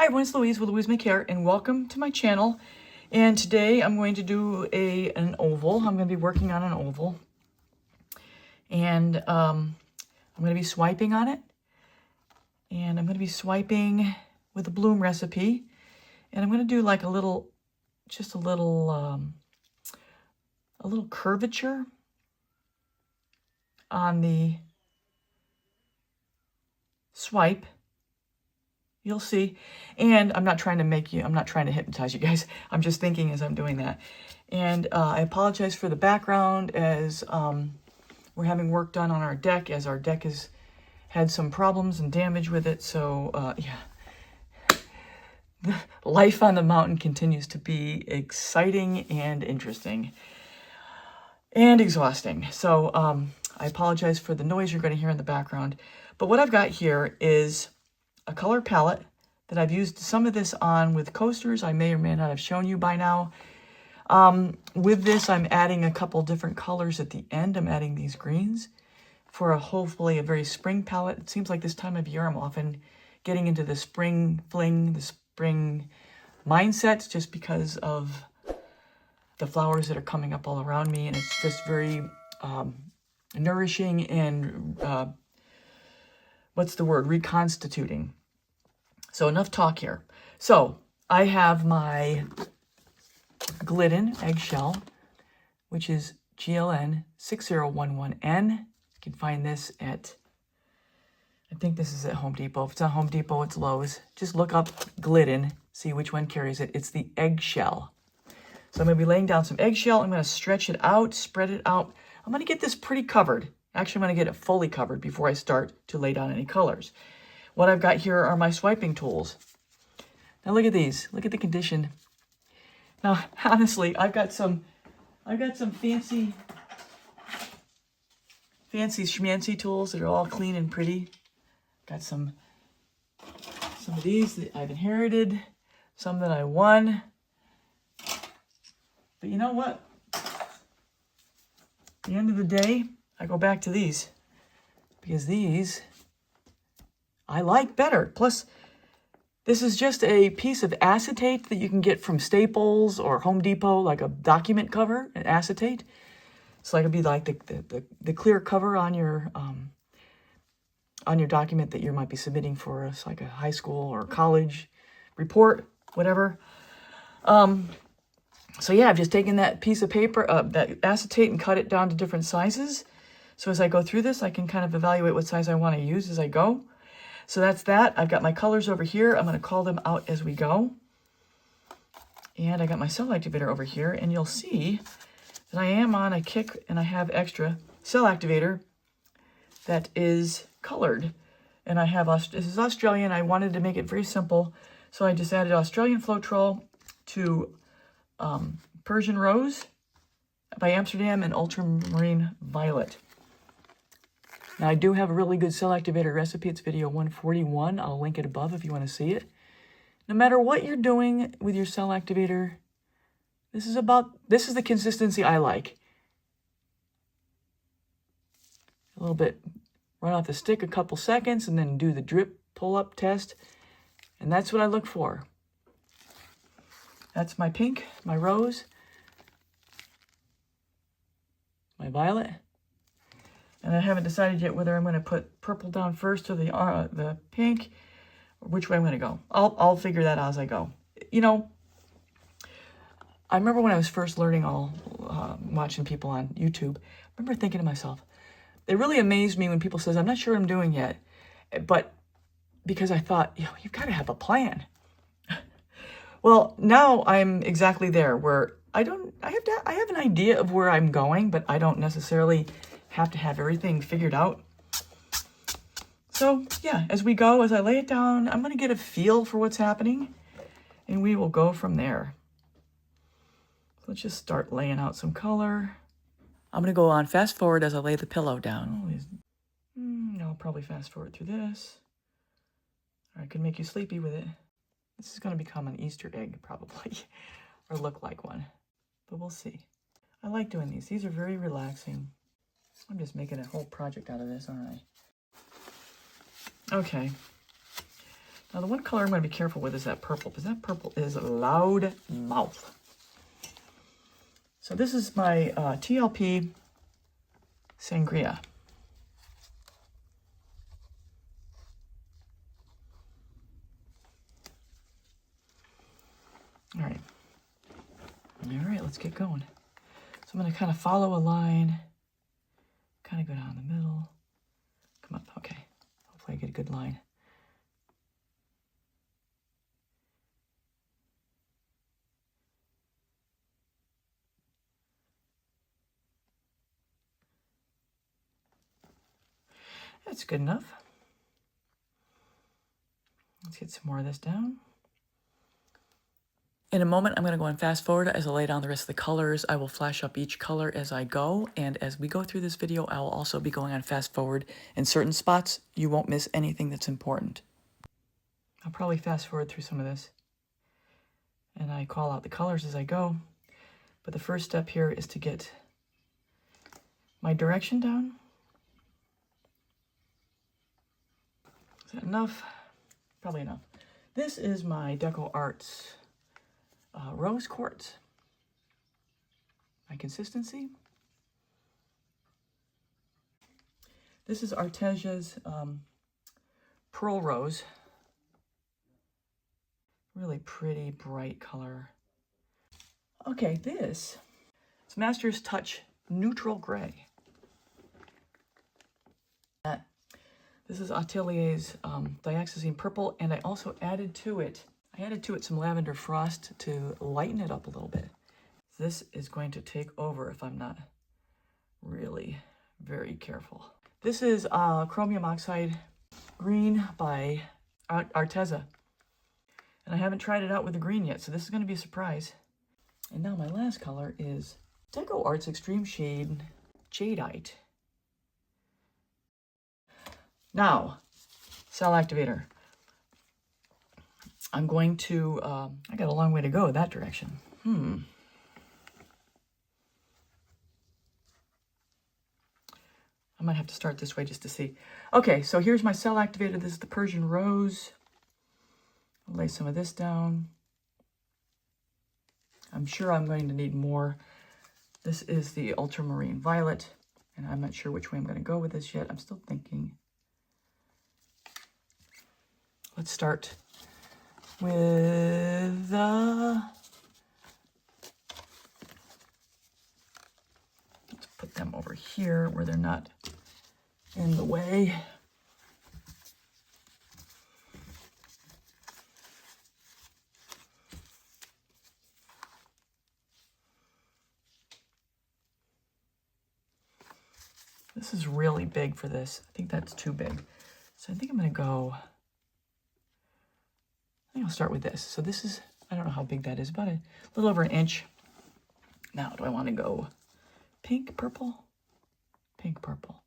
Hi everyone, it's Louise with louisemckayart and welcome to my channel. And today I'm going to do an oval. I'm going to be working on an oval. And I'm going to be swiping on it. And I'm going to be swiping with the bloom recipe. And I'm going to do like a little curvature on the swipe. You'll see. And I'm not trying to hypnotize you guys. I'm just thinking as I'm doing that. And I apologize for the background as we're having work done on our deck, as our deck has had some problems and damage with it. So yeah, life on the mountain continues to be exciting and interesting and exhausting. So I apologize for the noise you're going to hear in the background. But what I've got here is a color palette that I've used some of this on with coasters. I may or may not have shown you by now. With this, I'm adding a couple different colors at the end. I'm adding these greens for hopefully a very spring palette. It seems like this time of year I'm often getting into the spring fling, the spring mindset just because of the flowers that are coming up all around me. And it's just very nourishing and reconstituting. So enough talk here. So I have my Glidden eggshell, which is GLN 6011N. You can find this at, I think this is at Home Depot. If it's at Home Depot, it's Lowe's. Just look up Glidden, see which one carries it. It's the eggshell. So I'm going to be laying down some eggshell. I'm going to stretch it out, spread it out. I'm going to get this pretty covered. Actually, I'm going to get it fully covered before I start to lay down any colors. What I've got here are my swiping tools. Now look at these. Look at the condition. Now, honestly, I've got some fancy schmancy tools that are all clean and pretty. Got some of these that I've inherited, some that I won. But you know what? At the end of the day, I go back to these because these I like better. Plus, this is just a piece of acetate that you can get from Staples or Home Depot, like a document cover, an acetate. So it'll be like the clear cover on your document that you might be submitting for us, like a high school or college report, whatever. So yeah, I've just taken that piece of paper, that acetate, and cut it down to different sizes. So as I go through this, I can kind of evaluate what size I want to use as I go. So that's that. I've got my colors over here. I'm going to call them out as we go. And I got my cell activator over here. And you'll see that I am on a kick and I have extra cell activator that is colored. And I have, this is Australian. I wanted to make it very simple. So I just added Australian Floetrol to Persian Rose by Amsterdam and Ultramarine Violet. Now, I do have a really good cell activator recipe. It's video 141. I'll link it above if you want to see it. No matter what you're doing with your cell activator, this is the consistency I like. A little bit, run off the stick a couple seconds, and then do the drip pull-up test. And that's what I look for. That's my pink, my rose, my violet. And I haven't decided yet whether I'm going to put purple down first or the pink, or which way I'm going to go. I'll figure that out as I go. You know, I remember when I was first learning watching people on YouTube, I remember thinking to myself, it really amazed me when people says, I'm not sure what I'm doing yet. But because I thought, you've got to have a plan. Well, now I'm exactly there where I have an idea of where I'm going, but I don't necessarily have to have everything figured out. So yeah, as we go, as I lay it down, I'm going to get a feel for what's happening and we will go from there. Let's just start laying out some color. I'm going to go on fast forward as I lay the pillow down. I'll probably fast forward through this. Or I could make you sleepy with it. This is going to become an Easter egg probably, or look like one, but we'll see. I like doing these. These are very relaxing. I'm just making a whole project out of this, aren't I? Okay. Now the one color I'm going to be careful with is that purple, because that purple is loud mouth. So this is my TLP Sangria. All right, let's get going. So I'm going to kind of follow a line, kind of go down the middle, come up, okay. Hopefully I get a good line. That's good enough. Let's get some more of this down. In a moment, I'm going to go on fast forward as I lay down the rest of the colors. I will flash up each color as I go, and as we go through this video, I will also be going on fast forward in certain spots. You won't miss anything that's important. I'll probably fast forward through some of this, and I call out the colors as I go. But the first step here is to get my direction down. Is that enough? Probably enough. This is my Deco Arts rose quartz. My consistency. This is Artesia's Pearl Rose. Really pretty, bright color. Okay, this is Master's Touch Neutral Gray. This is Atelier's Dioxazine Purple, and I also added to it some Lavender Frost to lighten it up a little bit. This is going to take over if I'm not really very careful. This is Chromium Oxide Green by Arteza. And I haven't tried it out with the green yet, so this is going to be a surprise. And now my last color is Deco Arts Extreme Shade Jadeite. Now, cell activator. I'm going to, I got a long way to go that direction. I might have to start this way just to see. Okay, so here's my cell activator. This is the Persian Rose. I'll lay some of this down. I'm sure I'm going to need more. This is the Ultramarine Violet, and I'm not sure which way I'm going to go with this yet. I'm still thinking. Let's start with let's put them over here where they're not in the way. This is really big for this. I think that's too big. So I think I'm going to go, I think I'll start with this. So this is, I don't know how big that is, about a little over an inch. Now, do I want to go pink, purple? Pink, purple.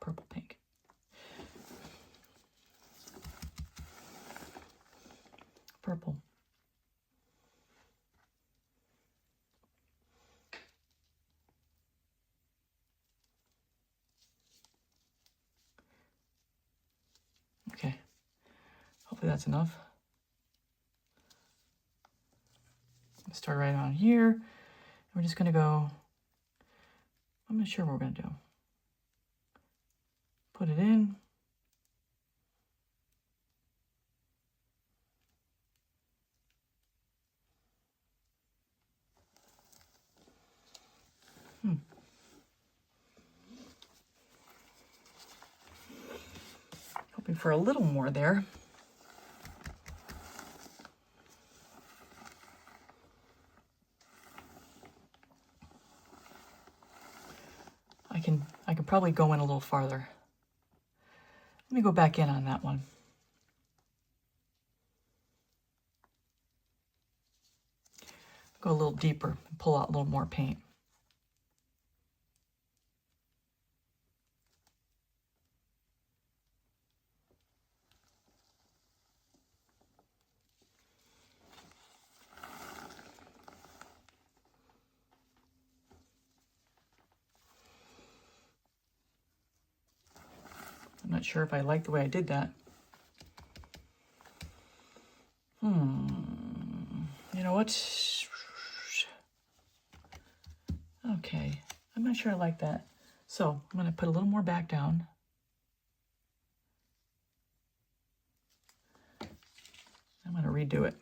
Purple, pink. Purple. Okay. Hopefully that's enough. Start right on here. We're just going to go, I'm not sure what we're going to do. Put it in. Hoping for a little more there. I can probably go in a little farther. Let me go back in on that one. Go a little deeper and pull out a little more paint. I'm not sure if I like the way I did that. You know what? Okay, I'm not sure I like that. So I'm gonna put a little more back down. I'm gonna redo it.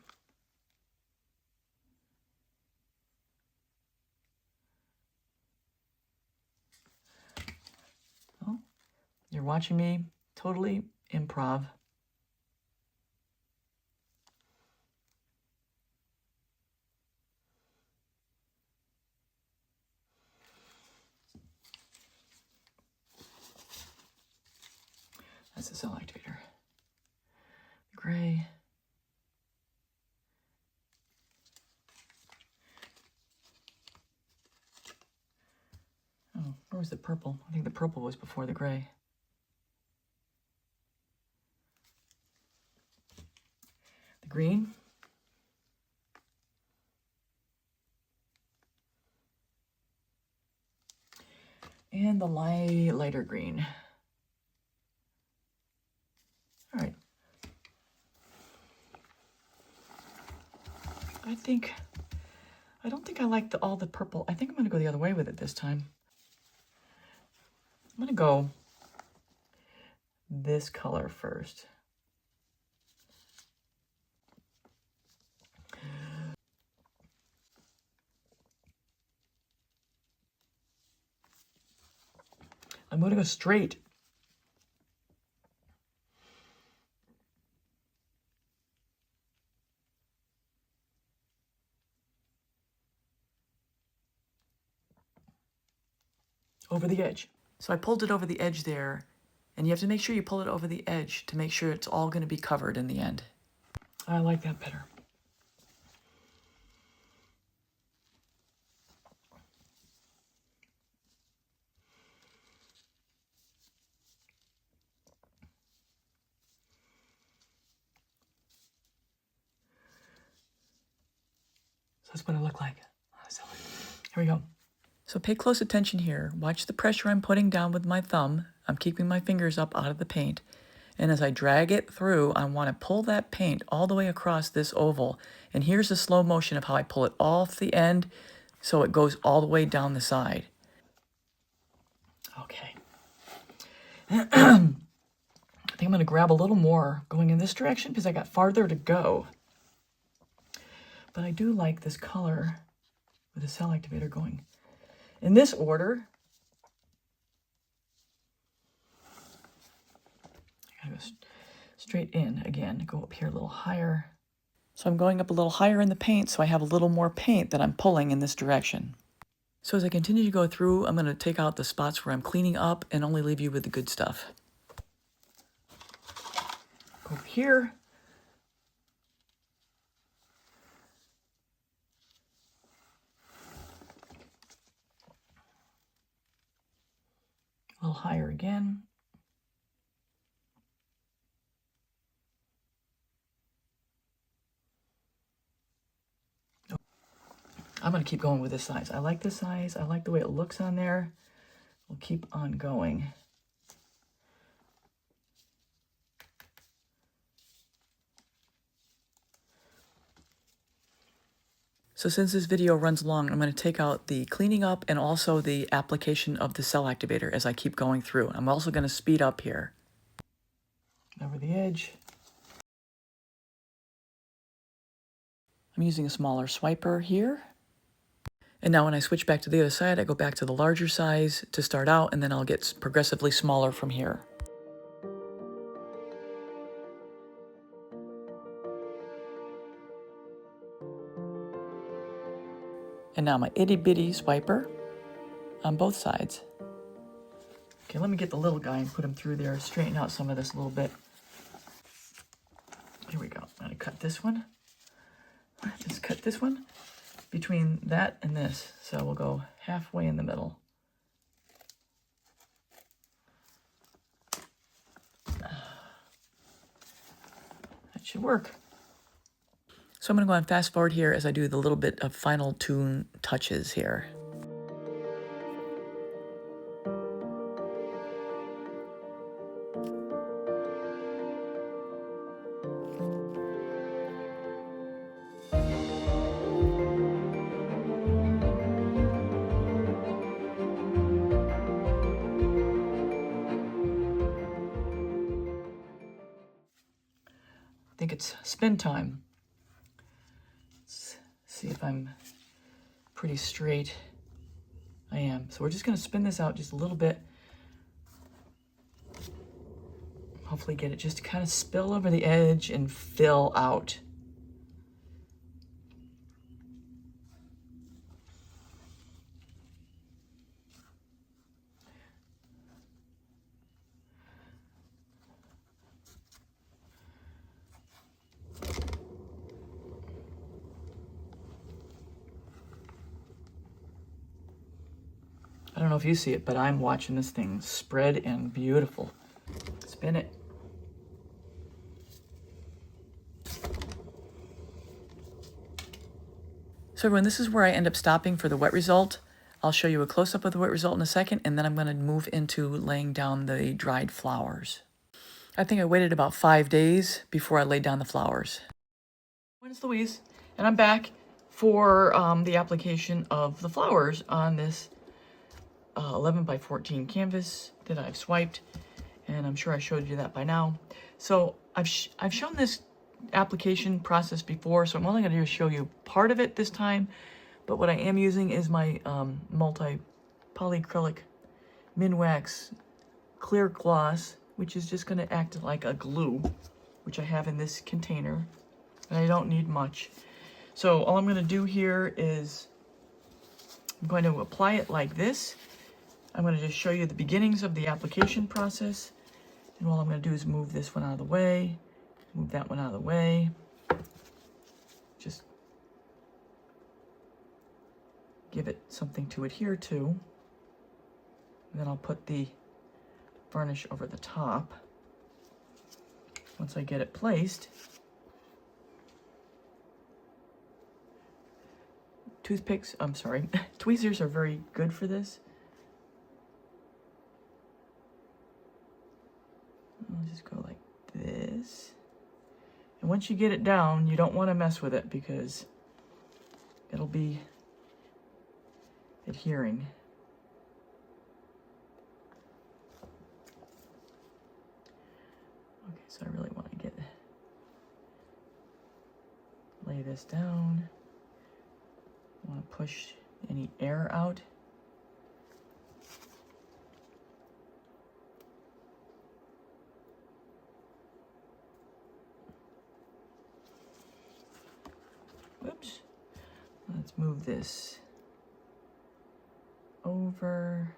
Oh, you're watching me totally improv. That's the cell activator. Gray. Oh, where was the purple? I think the purple was before the gray. The green. And the lighter green. All right. I don't think I like all the purple. I think I'm gonna go the other way with it this time. I'm gonna go this color first. I'm gonna go straight. Over the edge. So I pulled it over the edge there, and you have to make sure you pull it over the edge to make sure it's all gonna be covered in the end. I like that better. So that's what it looked like. Here we go. So pay close attention here. Watch the pressure I'm putting down with my thumb. I'm keeping my fingers up out of the paint. And as I drag it through, I want to pull that paint all the way across this oval. And here's a slow motion of how I pull it off the end so it goes all the way down the side. Okay. I think I'm going to grab a little more going in this direction because I got farther to go. But I do like this color with the cell activator going in this order. I gotta go straight in again, go up here a little higher. So I'm going up a little higher in the paint so I have a little more paint that I'm pulling in this direction. So as I continue to go through, I'm going to take out the spots where I'm cleaning up and only leave you with the good stuff. Go over here. A little higher again. I'm going to keep going with this size. I like this size. I like the way it looks on there. We'll keep on going. So since this video runs long, I'm going to take out the cleaning up and also the application of the cell activator as I keep going through. I'm also going to speed up here. Over the edge. I'm using a smaller swiper here. And now when I switch back to the other side, I go back to the larger size to start out, and then I'll get progressively smaller from here. And now my itty bitty swiper on both sides. Okay, let me get the little guy and put him through there, straighten out some of this a little bit. Here we go. I'm gonna cut this one. Just cut this one between that and this. So we'll go halfway in the middle. That should work. So I'm going to go on fast forward here as I do the little bit of final tune touches here. think it's spin time. Let's see if I'm pretty straight. I am. So we're just going to spin this out just a little bit. Hopefully get it just to kind of spill over the edge and fill out. I don't know if you see it, but I'm watching this thing spread and beautiful. Spin it. So everyone, this is where I end up stopping for the wet result. I'll show you a close-up of the wet result in a second, and then I'm going to move into laying down the dried flowers. I think I waited about 5 days before I laid down the flowers. It's Louise, and I'm back for the application of the flowers on this 11 by 14 canvas that I've swiped, and I'm sure I showed you that by now. So I've shown this application process before, so I'm only going to show you part of it this time, but what I am using is my multi-polyacrylic MinWax clear gloss, which is just going to act like a glue, which I have in this container, and I don't need much. So all I'm going to do here is I'm going to apply it like this. I'm going to just show you the beginnings of the application process. And all I'm going to do is move this one out of the way, move that one out of the way. Just give it something to adhere to. And then I'll put the varnish over the top. Once I get it placed, tweezers are very good for this. I'll just go like this. And once you get it down, you don't want to mess with it because it'll be adhering. Okay, so I really want to lay this down. I want to push any air out. Whoops. Let's move this over.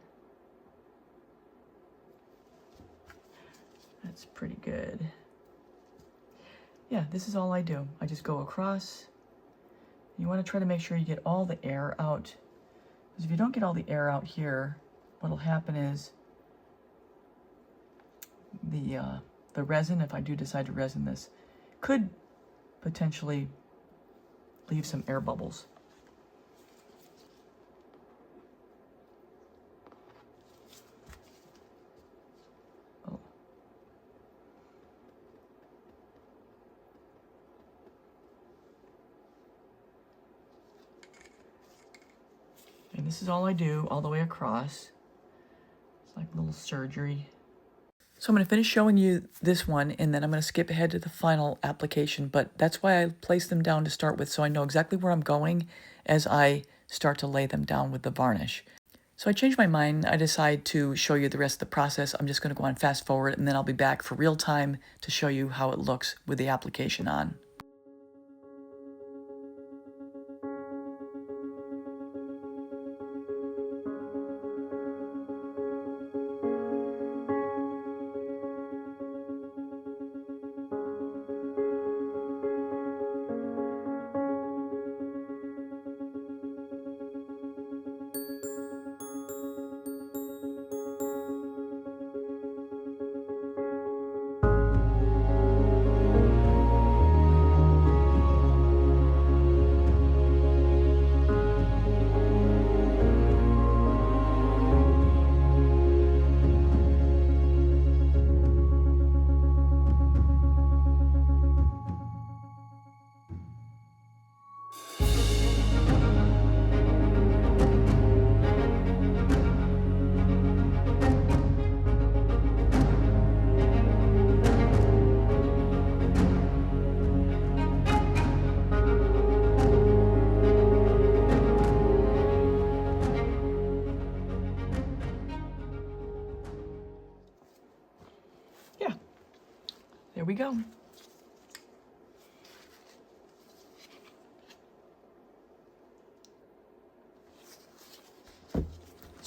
That's pretty good. Yeah, this is all I do. I just go across. You want to try to make sure you get all the air out. Because if you don't get all the air out here, what'll happen is the resin, if I do decide to resin this, could potentially leave some air bubbles. Oh. And this is all I do all the way across. It's like a little surgery. So I'm going to finish showing you this one, and then I'm going to skip ahead to the final application, but that's why I placed them down to start with, so I know exactly where I'm going as I start to lay them down with the varnish. So I changed my mind. I decided to show you the rest of the process. I'm just going to go on fast forward, and then I'll be back for real time to show you how it looks with the application on.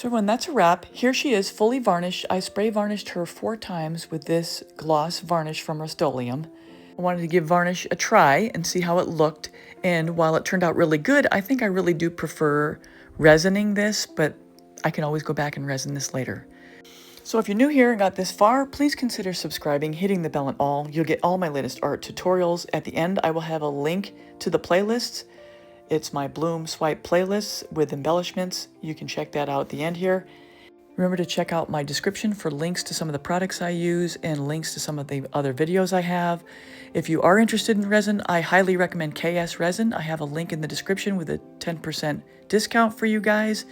So everyone, that's a wrap. Here she is, fully varnished. I spray varnished her 4 times with this gloss varnish from Rust-Oleum. I wanted to give varnish a try and see how it looked. And while it turned out really good, I think I really do prefer resining this, but I can always go back and resin this later. So if you're new here and got this far, please consider subscribing, hitting the bell and all. You'll get all my latest art tutorials. At the end, I will have a link to the playlists. It's my Bloom Swipe playlists with embellishments. You can check that out at the end here. Remember to check out my description for links to some of the products I use and links to some of the other videos I have. If you are interested in resin, I highly recommend KS Resin. I have a link in the description with a 10% discount for you guys.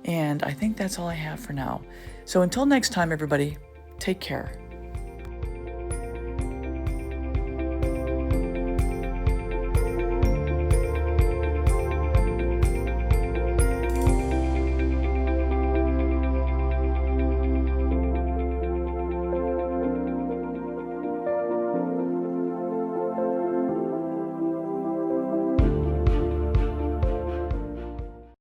And I think that's all I have for now. So until next time, everybody, take care.